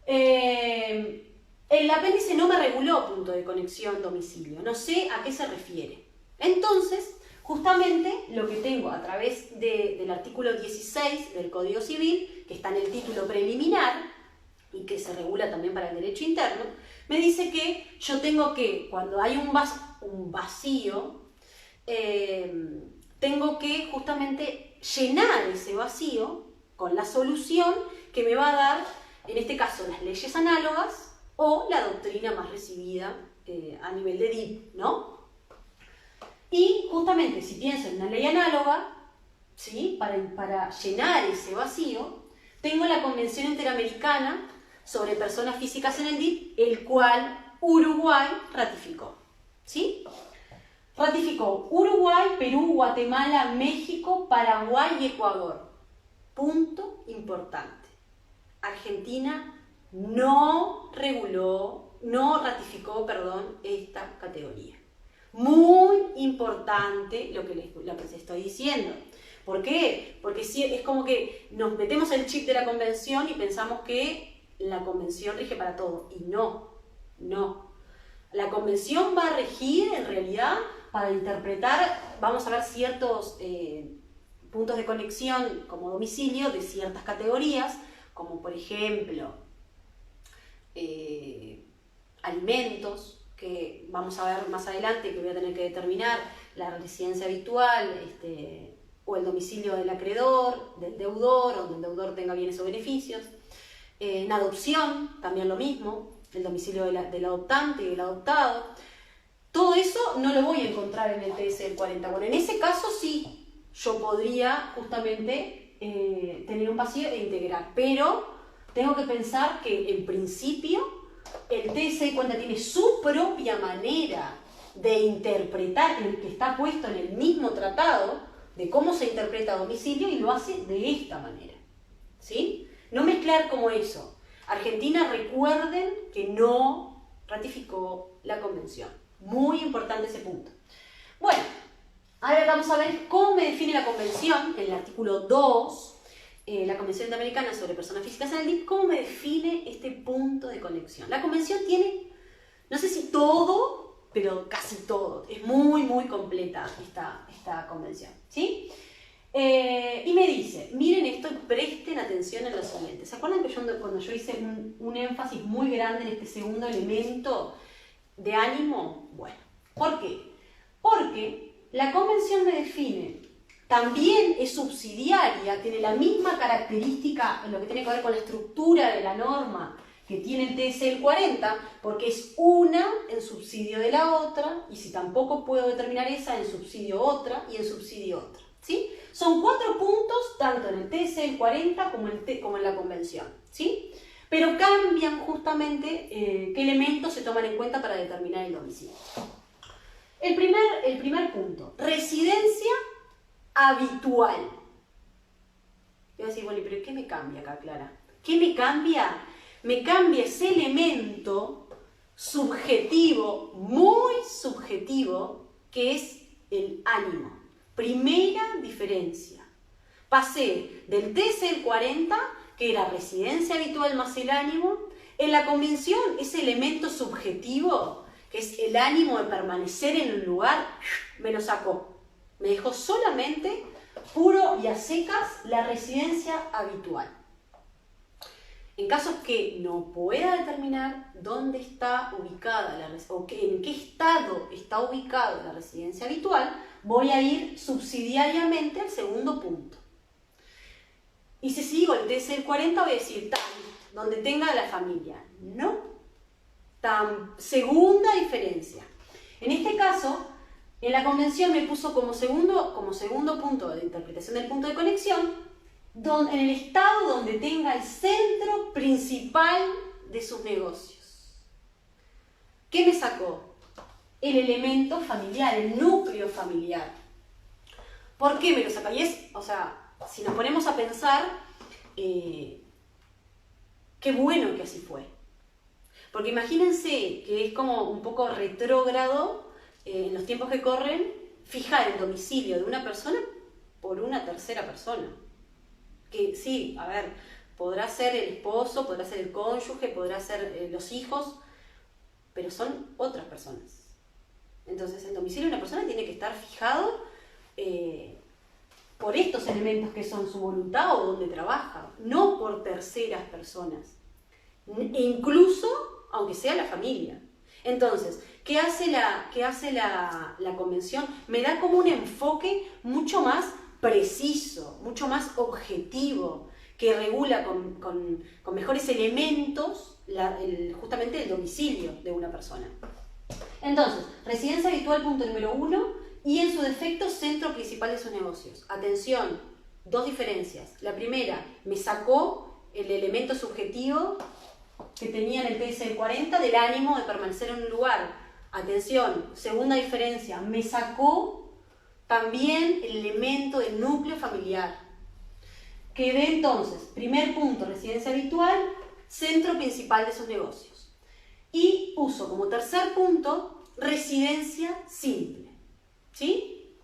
S1: el apéndice no me reguló punto de conexión domicilio, no sé a qué se refiere. Entonces, justamente lo que tengo a través del artículo 16 del Código Civil, que está en el título preliminar, y que se regula también para el derecho interno, me dice que yo tengo que, cuando hay un vacío, tengo que justamente llenar ese vacío con la solución que me va a dar, en este caso, las leyes análogas o la doctrina más recibida a nivel de DIP, ¿no? Y justamente si pienso en una ley análoga, ¿sí? Para llenar ese vacío, tengo la Convención Interamericana sobre Personas Físicas en el DIP, el cual Uruguay ratificó, ¿sí? Ratificó Uruguay, Perú, Guatemala, México, Paraguay y Ecuador. Punto importante. Argentina no ratificó esta categoría. Muy importante lo que les estoy diciendo. ¿Por qué? Porque es como que nos metemos el chip de la convención y pensamos que la convención rige para todo. Y no. La convención va a regir en realidad para interpretar, vamos a ver ciertos puntos de conexión como domicilio de ciertas categorías, como por ejemplo alimentos, que vamos a ver más adelante, que voy a tener que determinar la residencia habitual o el domicilio del acreedor, del deudor, o donde el deudor tenga bienes o beneficios. En adopción, también lo mismo, el domicilio del adoptante y del adoptado. Todo eso no lo voy a encontrar en el TSL 40. Bueno, en ese caso sí, yo podría justamente tener un vacío e integrar, pero tengo que pensar que en principio el TSL 40 tiene su propia manera de interpretar, el que está puesto en el mismo tratado, de cómo se interpreta domicilio, y lo hace de esta manera, ¿sí? No mezclar como eso. Argentina, recuerden que no ratificó la convención. Muy importante ese punto. Bueno, ahora vamos a ver cómo me define la convención, en el artículo 2, la Convención Interamericana sobre Personas Físicas en el DIP, cómo me define este punto de conexión. La convención tiene, no sé si todo pero casi todo. Es muy, muy completa esta convención, ¿sí? Y me dice, miren esto y presten atención en lo siguiente. ¿Se acuerdan que cuando yo hice un énfasis muy grande en este segundo elemento de ánimo? Bueno, ¿por qué? Porque la convención me define, también es subsidiaria, tiene la misma característica en lo que tiene que ver con la estructura de la norma que tiene el TSL 40, porque es una en subsidio de la otra, y si tampoco puedo determinar esa, en subsidio otra y en subsidio otra, ¿sí? Son 4 puntos, tanto en el TSL 40 como en la convención, ¿sí? Pero cambian justamente qué elementos se toman en cuenta para determinar el domicilio. El primer punto, residencia habitual. Voy a decir, bueno, pero ¿qué me cambia acá, Clara? ¿Qué me cambia? Me cambia ese elemento subjetivo, muy subjetivo, que es el ánimo. Primera diferencia. Pasé del TSL 40, que era residencia habitual más el ánimo, en la convención ese elemento subjetivo, que es el ánimo de permanecer en un lugar, me lo sacó. Me dejó solamente, puro y a secas, la residencia habitual. En caso que no pueda determinar dónde está ubicada o en qué estado está ubicada la residencia habitual, voy a ir subsidiariamente al segundo punto. Y si sigo el TSL 40 voy a decir donde tenga la familia. No. Segunda diferencia. En este caso, en la convención me puso como segundo punto de interpretación del punto de conexión, en el estado donde tenga el centro principal de sus negocios. ¿Qué me sacó? El elemento familiar, el núcleo familiar. ¿Por qué me lo saca? Y si nos ponemos a pensar, qué bueno que así fue. Porque imagínense que es como un poco retrógrado en los tiempos que corren fijar el domicilio de una persona por una tercera persona. Que sí, a ver, podrá ser el esposo, podrá ser el cónyuge, podrá ser los hijos, pero son otras personas. Entonces el domicilio de una persona tiene que estar fijado por estos elementos que son su voluntad o donde trabaja, no por terceras personas, incluso aunque sea la familia. Entonces, ¿qué hace la convención? Me da como un enfoque mucho más preciso, mucho más objetivo, que regula con mejores elementos justamente el domicilio de una persona. Entonces, residencia habitual, punto número 1, y en su defecto, centro principal de sus negocios. Atención, 2 diferencias. La primera, me sacó el elemento subjetivo que tenía en el TSL 40 del ánimo de permanecer en un lugar. Atención, segunda diferencia, me sacó también el elemento del núcleo familiar. Quedé entonces, primer punto, residencia habitual, centro principal de sus negocios. Y puso como tercer punto, residencia simple. ¿Sí?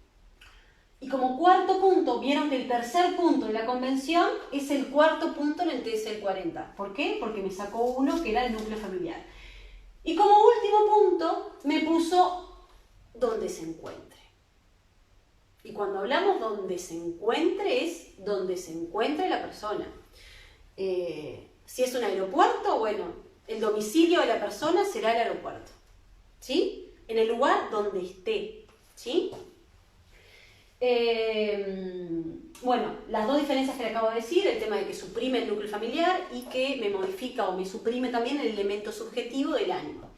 S1: Y como cuarto punto, vieron que el tercer punto de la convención es el cuarto punto en el TSL 40. ¿Por qué? Porque me sacó uno que era el núcleo familiar. Y como último punto, me puso donde se encuentre. Y cuando hablamos donde se encuentre, es donde se encuentre la persona. Si es un aeropuerto, bueno, el domicilio de la persona será el aeropuerto. ¿Sí? En el lugar donde esté. ¿Sí? Bueno, las 2 diferencias que le acabo de decir, el tema de que suprime el núcleo familiar y que me modifica o me suprime también el elemento subjetivo del ánimo.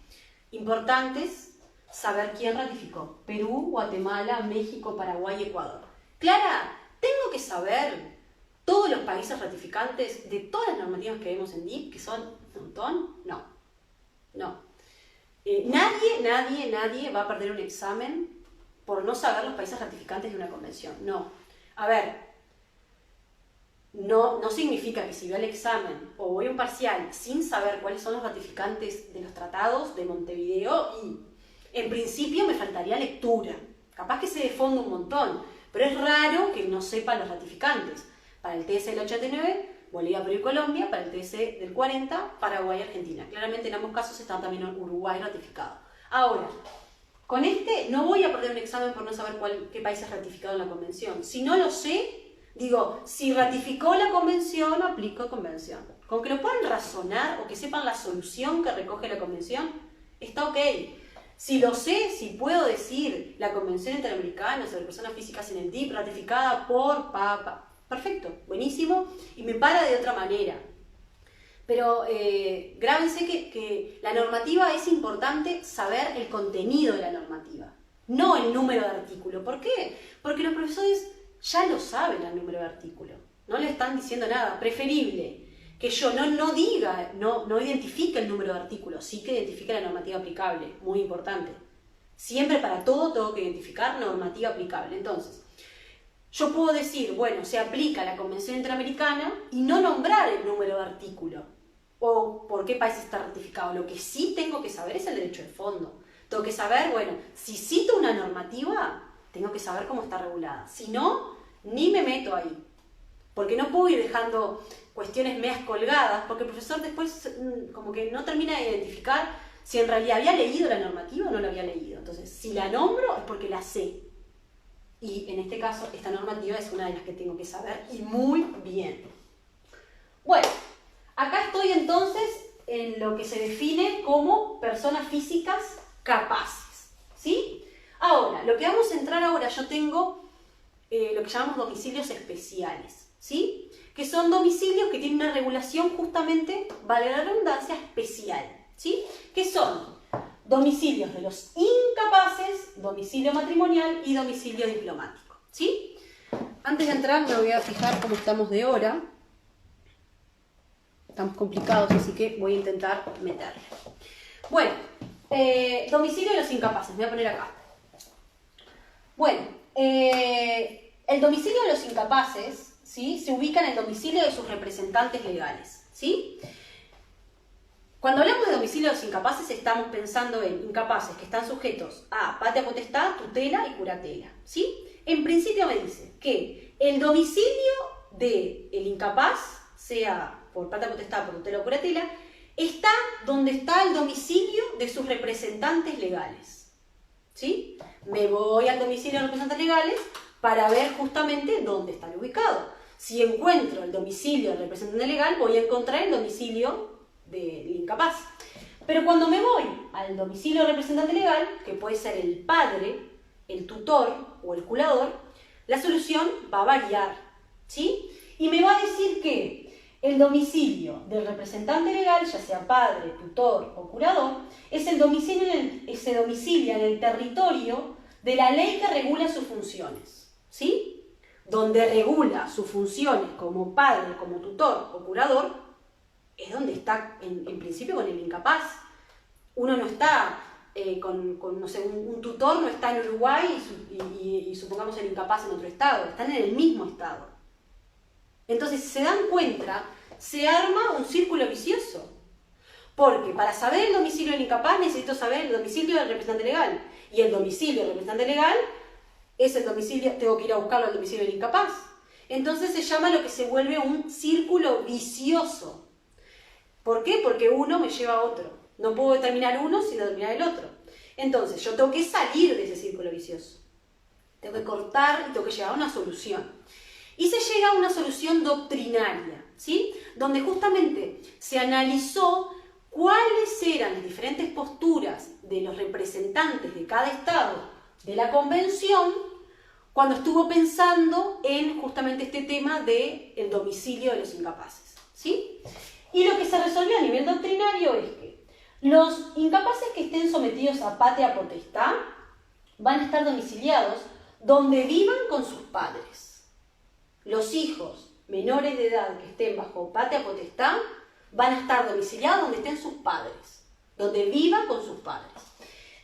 S1: Importantes saber quién ratificó. Perú, Guatemala, México, Paraguay, Ecuador. Clara, ¿tengo que saber todos los países ratificantes de todas las normativas que vemos en DIP, que son un montón? No. Nadie va a perder un examen por no saber los países ratificantes de una convención. No. A ver, no significa que si voy al examen o voy a un parcial sin saber cuáles son los ratificantes de los tratados de Montevideo, y en principio me faltaría lectura. Capaz que se de fondo un montón, pero es raro que no sepan los ratificantes. Para el TS del 89, Bolivia, Perú y Colombia. Para el TS del 40, Paraguay y Argentina. Claramente en ambos casos está también Uruguay ratificado. Ahora, Con este no voy a perder un examen por no saber qué país es ratificado en la convención. Si no lo sé, digo, si ratificó la convención, aplico convención. Con que lo puedan razonar o que sepan la solución que recoge la convención, está ok. Si lo sé, si puedo decir la Convención Interamericana sobre Personas Físicas en el DIP ratificada por Papa, perfecto, buenísimo, y me para de otra manera. Pero grábense que la normativa es importante saber el contenido de la normativa, no el número de artículo. ¿Por qué? Porque los profesores ya lo saben el número de artículo, no le están diciendo nada. Preferible que yo no diga, no identifique el número de artículos, sí que identifique la normativa aplicable, muy importante. Siempre para todo tengo que identificar normativa aplicable. Entonces, yo puedo decir, bueno, se aplica la Convención Interamericana y no nombrar el número de artículo o por qué país está ratificado. Lo que sí tengo que saber es el derecho de fondo. Tengo que saber, bueno, si cito una normativa, tengo que saber cómo está regulada. Si no, ni me meto ahí. Porque no puedo ir dejando cuestiones medias colgadas, porque el profesor después como que no termina de identificar si en realidad había leído la normativa o no la había leído. Entonces, si la nombro es porque la sé. Y en este caso, esta normativa es una de las que tengo que saber y muy bien. Bueno, acá estoy entonces en lo que se define como personas físicas capaces, ¿sí? Ahora, lo que vamos a entrar ahora, yo tengo lo que llamamos domicilios especiales, ¿sí? Que son domicilios que tienen una regulación justamente, vale la redundancia, especial, ¿sí? Que son domicilios de los incapaces, domicilio matrimonial y domicilio diplomático, ¿sí? Antes de entrar me voy a fijar cómo estamos de hora. Estamos complicados, así que voy a intentar meterle. Bueno, domicilio de los incapaces, me voy a poner acá. Bueno, el domicilio de los incapaces, ¿sí? Se ubica en el domicilio de sus representantes legales, ¿sí? Cuando hablamos de domicilio de los incapaces, estamos pensando en incapaces que están sujetos a patria potestad, tutela y curatela, ¿sí? En principio me dice que el domicilio del incapaz, sea por patria potestad, por tutela o curatela, está donde está el domicilio de sus representantes legales, ¿sí? Me voy al domicilio de los representantes legales para ver justamente dónde están ubicados. Si encuentro el domicilio del representante legal, voy a encontrar el domicilio del incapaz. Pero cuando me voy al domicilio del representante legal, que puede ser el padre, el tutor o el curador, la solución va a variar, ¿sí? Y me va a decir que el domicilio del representante legal, ya sea padre, tutor o curador, es el domicilio se domicilia en el territorio de la ley que regula sus funciones, ¿sí? Donde regula sus funciones como padre, como tutor o curador, es donde está, en principio, con el incapaz. Uno no está no sé, un tutor no está en Uruguay y supongamos el incapaz en otro estado, están en el mismo estado. Entonces, si se dan cuenta, se arma un círculo vicioso. Porque para saber el domicilio del incapaz necesito saber el domicilio del representante legal. Y el domicilio del representante legal es el domicilio, tengo que ir a buscarlo al domicilio del incapaz. Entonces se llama lo que se vuelve un círculo vicioso. ¿Por qué? Porque uno me lleva a otro. No puedo determinar uno sin determinar el otro. Entonces, yo tengo que salir de ese círculo vicioso. Tengo que cortar y tengo que llegar a una solución. Y se llega a una solución doctrinaria, ¿sí? Donde justamente se analizó cuáles eran las diferentes posturas de los representantes de cada estado de la convención cuando estuvo pensando en justamente este tema del domicilio de los incapaces, ¿sí? Y lo que se resolvió a nivel doctrinario es que los incapaces que estén sometidos a patria potestad van a estar domiciliados donde vivan con sus padres. Los hijos menores de edad que estén bajo patria potestad van a estar domiciliados donde estén sus padres, donde vivan con sus padres.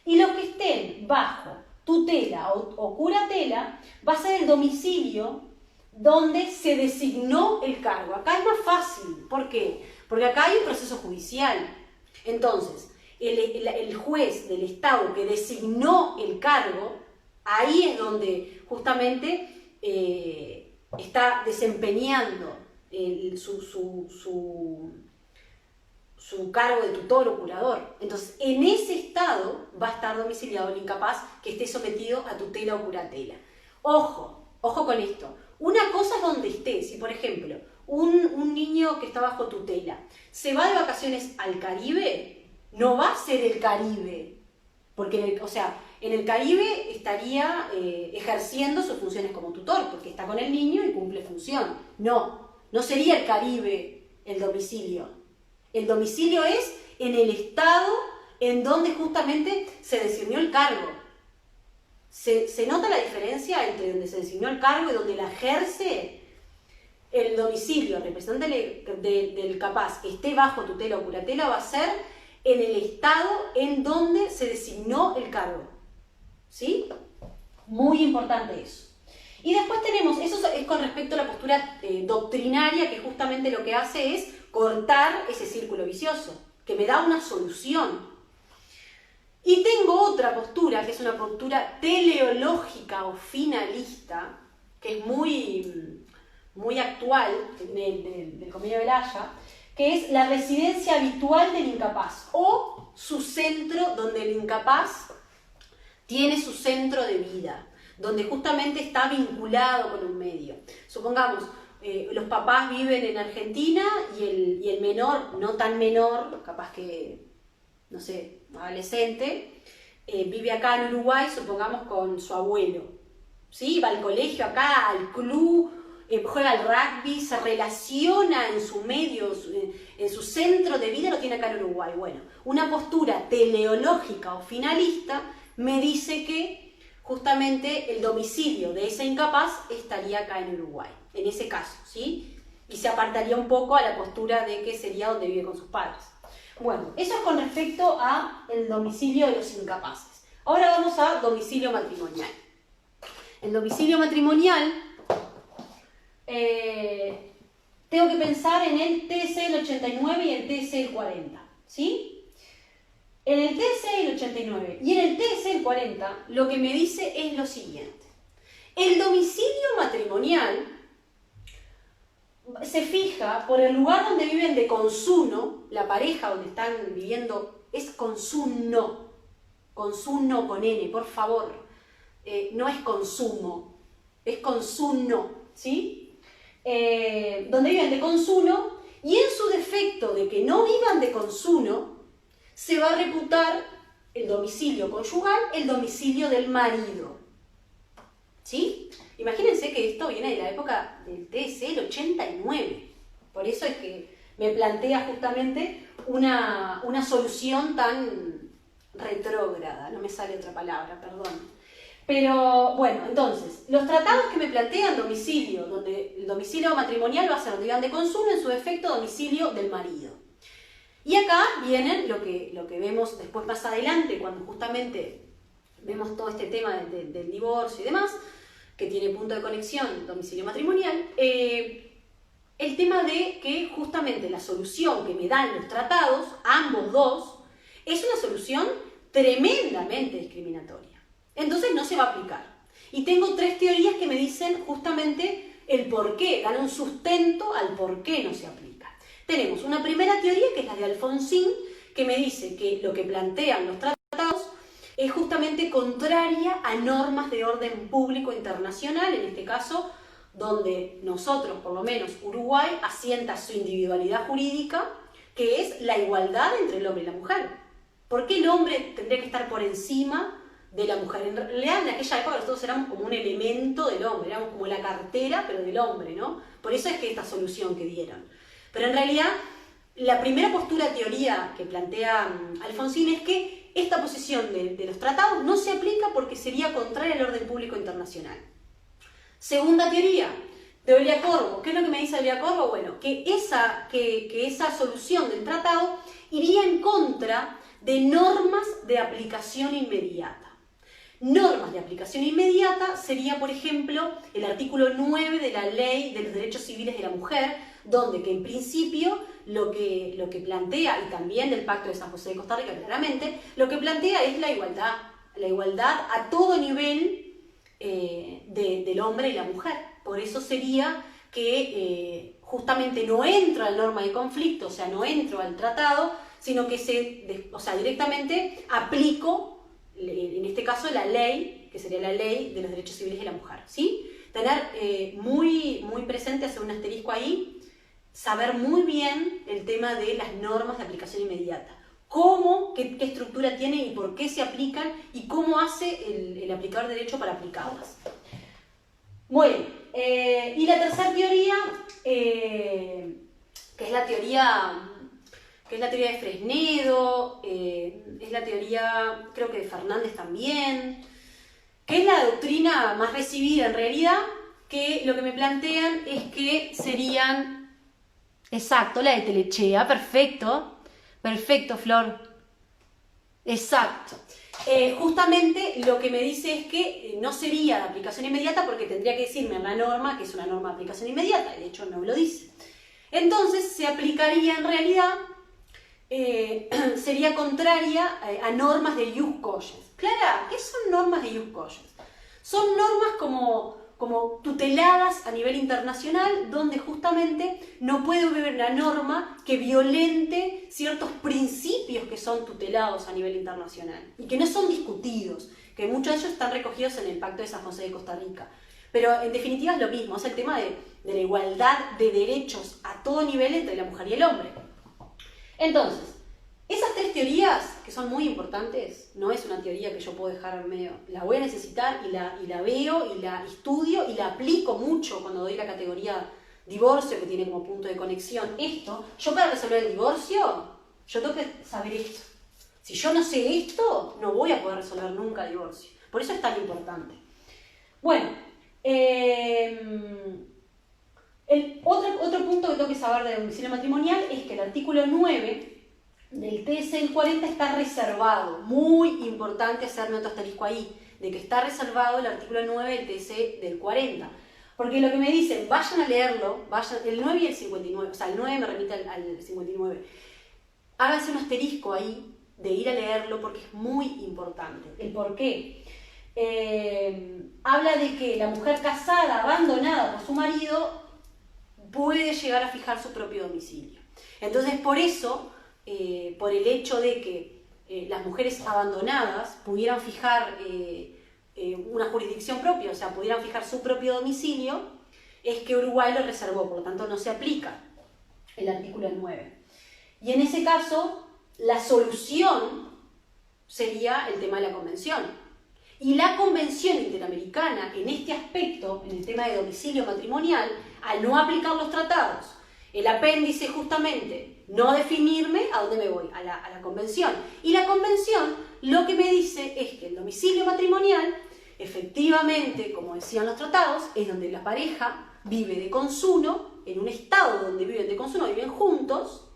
S1: Y los que estén bajo tutela o curatela va a ser el domicilio donde se designó el cargo. Acá es más fácil. ¿Por qué? Porque acá hay un proceso judicial. Entonces, el juez del Estado que designó el cargo, ahí es donde justamente está desempeñando su cargo de tutor o curador. Entonces, en ese estado va a estar domiciliado el incapaz que esté sometido a tutela o curatela. Ojo, ojo con esto. Una cosa es donde esté. Si, por ejemplo, un niño que está bajo tutela se va de vacaciones al Caribe, no va a ser el Caribe. Porque, en el Caribe estaría ejerciendo sus funciones como tutor, porque está con el niño y cumple función. No sería el Caribe el domicilio. El domicilio es en el estado en donde justamente se designó el cargo. ¿Se nota la diferencia entre donde se designó el cargo y donde la ejerce? El domicilio, el representante del capaz que esté bajo tutela o curatela, va a ser en el estado en donde se designó el cargo. ¿Sí? Muy importante eso. Y después tenemos, eso es con respecto a la postura doctrinaria, que justamente lo que hace es cortar ese círculo vicioso, que me da una solución. Y tengo otra postura, que es una postura teleológica o finalista, que es muy actual del Convenio de La Haya, que es la residencia habitual del incapaz, o su centro donde el incapaz tiene su centro de vida, donde justamente está vinculado con un medio. Supongamos, los papás viven en Argentina y el menor, no tan menor, capaz que, no sé, adolescente, vive acá en Uruguay, supongamos, con su abuelo. ¿Sí? Va al colegio acá, al club, juega al rugby, se relaciona en su medio, en su centro de vida, lo tiene acá en Uruguay. Bueno, una postura teleológica o finalista me dice que justamente el domicilio de ese incapaz estaría acá en Uruguay, en ese caso, ¿sí? Y se apartaría un poco a la postura de que sería donde vive con sus padres. Bueno, eso es con respecto a el domicilio de los incapaces. Ahora vamos a domicilio matrimonial. El domicilio matrimonial, tengo que pensar en el TC del 89 y el TC del 40, ¿sí? En el TC del 89 y en el TC del 40, lo que me dice es lo siguiente. El domicilio matrimonial se fija por el lugar donde viven de consuno, la pareja donde están viviendo es consuno, con N, por favor, no es consumo, es consuno, ¿sí? Donde viven de consuno, y en su defecto de que no vivan de consuno, se va a reputar el domicilio conyugal, el domicilio del marido, ¿sí? Imagínense que esto viene de la época del TC, el 89. Por eso es que me plantea justamente una solución tan retrógrada. No me sale otra palabra, perdón. Pero, bueno, entonces, los tratados que me plantean domicilio, donde el domicilio matrimonial va a ser donde vivan de consumo, en su defecto domicilio del marido. Y acá vienen lo que vemos después más adelante, cuando justamente vemos todo este tema del divorcio y demás, que tiene punto de conexión, domicilio matrimonial, el tema de que justamente la solución que me dan los tratados, ambos dos, es una solución tremendamente discriminatoria. Entonces no se va a aplicar. Y tengo tres teorías que me dicen justamente el por qué, dan un sustento al por qué no se aplica. Tenemos una primera teoría, que es la de Alfonsín, que me dice que lo que plantean los tratados es justamente contraria a normas de orden público internacional, en este caso, donde nosotros, por lo menos Uruguay, asienta su individualidad jurídica, que es la igualdad entre el hombre y la mujer. ¿Por qué el hombre tendría que estar por encima de la mujer? En realidad, en aquella época nosotros éramos como un elemento del hombre, éramos como la cartera, pero del hombre, ¿no? Por eso es que esta solución que dieron. Pero en realidad, la primera teoría que plantea Alfonsín es que esta posición de los tratados no se aplica porque sería contraria al orden público internacional. Segunda teoría, de Olia Corbo. ¿Qué es lo que me dice Olia Corbo? Bueno, que esa solución del tratado iría en contra de normas de aplicación inmediata. Normas de aplicación inmediata sería, por ejemplo, el artículo 9 de la Ley de los Derechos Civiles de la Mujer, donde que en principio lo que plantea, y también del Pacto de San José de Costa Rica claramente, lo que plantea es la igualdad a todo nivel del hombre y la mujer. Por eso sería que justamente no entro a la norma de conflicto, o sea, no entro al tratado, sino que directamente aplico, en este caso, la ley, que sería la ley de los derechos civiles de la mujer, ¿sí? Tener muy presente, hacer un asterisco ahí, saber muy bien el tema de las normas de aplicación inmediata. Cómo, qué estructura tienen y por qué se aplican y cómo hace el aplicador de derecho para aplicarlas. Bueno, y la tercera teoría, que es la teoría de Fresnedo, es la teoría, creo que de Fernández también, que es la doctrina más recibida en realidad, que lo que me plantean es que serían, exacto, la de Telechea, perfecto, Flor, exacto. Justamente lo que me dice es que no sería de aplicación inmediata porque tendría que decirme en la norma que es una norma de aplicación inmediata, y de hecho no me lo dice. Entonces se aplicaría en realidad, sería contraria a normas de ius cogens. Clara, ¿qué son normas de ius cogens? Son normas como tuteladas a nivel internacional, donde justamente no puede haber una norma que violente ciertos principios que son tutelados a nivel internacional y que no son discutidos, que muchos de ellos están recogidos en el Pacto de San José de Costa Rica. Pero en definitiva es lo mismo, es el tema de la igualdad de derechos a todo nivel entre la mujer y el hombre. Entonces, esas tres teorías, que son muy importantes, no es una teoría que yo puedo dejar en medio. La voy a necesitar y la veo y la estudio y la aplico mucho cuando doy la categoría divorcio, que tiene como punto de conexión esto. Yo para resolver el divorcio, yo tengo que saber esto. Si yo no sé esto, no voy a poder resolver nunca el divorcio. Por eso es tan importante. Bueno, otro punto que tengo que saber del domicilio matrimonial es que el artículo 9 del TS del 40 está reservado. Muy importante hacerme otro asterisco ahí, de que está reservado el artículo 9 del TS del 40. Porque lo que me dicen, vayan a leerlo, el 9 y el 59, o sea, el 9 me remite al 59. Háganse un asterisco ahí de ir a leerlo porque es muy importante. ¿El por qué? Habla de que la mujer casada, abandonada por su marido, puede llegar a fijar su propio domicilio. Entonces, por eso, por el hecho de que las mujeres abandonadas pudieran fijar una jurisdicción propia, o sea, pudieran fijar su propio domicilio, es que Uruguay lo reservó, por lo tanto no se aplica el artículo 9. Y en ese caso, la solución sería el tema de la convención. Y la Convención Interamericana, en este aspecto, en el tema de domicilio matrimonial, al no aplicar los tratados, el apéndice justamente, no definirme a dónde me voy, a la Convención. Y la Convención lo que me dice es que el domicilio matrimonial, efectivamente, como decían los tratados, es donde la pareja vive de consuno, en un estado donde viven de consuno, viven juntos,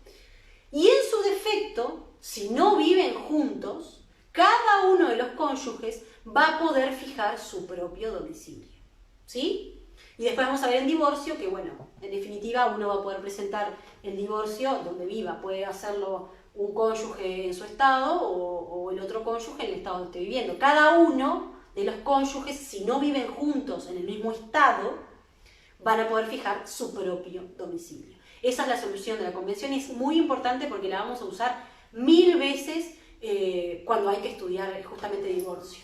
S1: y en su defecto, si no viven juntos, cada uno de los cónyuges va a poder fijar su propio domicilio, ¿sí? Y después vamos a ver en divorcio que, bueno, en definitiva uno va a poder presentar el divorcio donde viva. Puede hacerlo un cónyuge en su estado o el otro cónyuge en el estado donde esté viviendo. Cada uno de los cónyuges, si no viven juntos en el mismo estado, van a poder fijar su propio domicilio. Esa es la solución de la convención y es muy importante porque la vamos a usar 1000 veces cuando hay que estudiar justamente divorcio.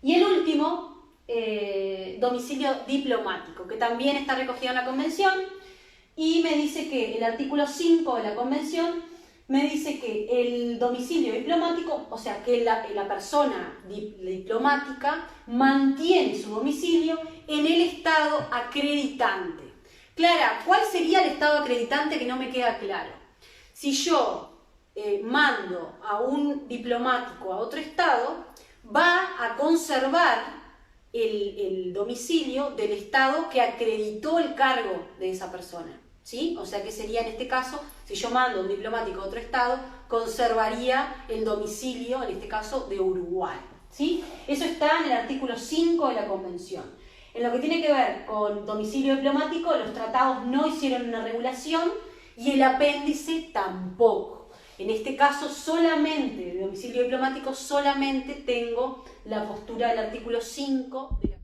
S1: Y el último, domicilio diplomático, que también está recogido en la convención, y me dice que el artículo 5 de la convención me dice que el domicilio diplomático, o sea, que la persona diplomática mantiene su domicilio en el estado acreditante. Clara, ¿cuál sería el estado acreditante que no me queda claro? Si yo mando a un diplomático a otro estado, va a conservar el domicilio del estado que acreditó el cargo de esa persona, ¿sí? O sea que sería en este caso, si yo mando a un diplomático a otro estado, conservaría el domicilio, en este caso, de Uruguay, ¿sí? Eso está en el artículo 5 de la Convención. En lo que tiene que ver con domicilio diplomático, los tratados no hicieron una regulación y el apéndice tampoco. En este caso, solamente, de domicilio diplomático, solamente tengo la postura del artículo 5 de la